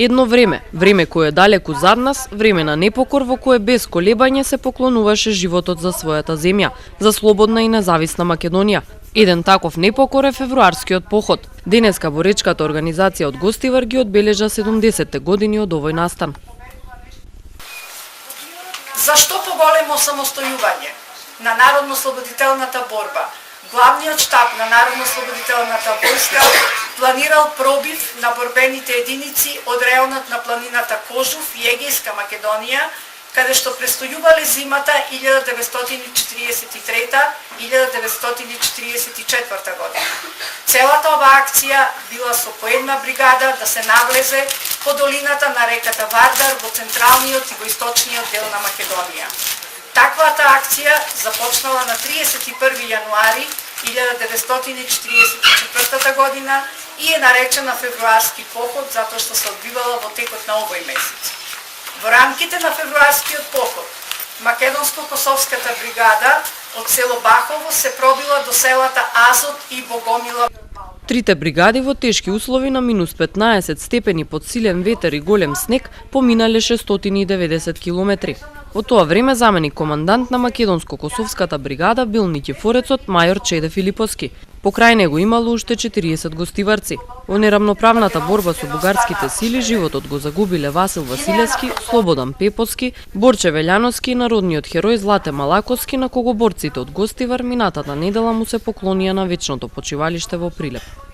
Едно време кое е далеку зад нас, време на непокор во кое без колебање се поклонуваше животот за својата земја, за слободна и независна Македонија. Еден таков непокор е февруарскиот поход. Денеска боречката организација од Гостивар ги одбележа 70 години од овој настан. Зашто поголемо самостојување на народно-слободителната борба? Главниот штаб на Народно-слободителната војска планирал пробив на борбените единици од реонот на планината Кожув и Егејска Македонија, каде што престојувале зимата 1943-1944 година. Целата оваа акција била со по една бригада да се навлезе по долината на реката Вардар во централниот и во источниот дел на Македонија. Таквата акција започнала на 31 јануари 1944 година и е наречена февруарски поход затоа што се одбивала во текот на овој месец. Во рамките на февруарскиот поход, Македонско-косовската бригада од село Бахово се пробила до селата Азот и Богомила. Трите бригади во тешки услови на минус 15 степени под силен ветер и голем снег поминале 690 километри. Во тоа време заменик командант на Македонско-косовската бригада бил никифорецот мајор Чеде Филиповски. Покрај него имало уште 40 гостиварци. Во нерамноправната борба со бугарските сили животот го загубиле Васил Василевски, Слободан Пеповски, Борче Велјановски и народниот херој Злате Малаковски, на кого борците од Гостивар минатата недела му се поклонија на вечното почивалиште во Прилеп.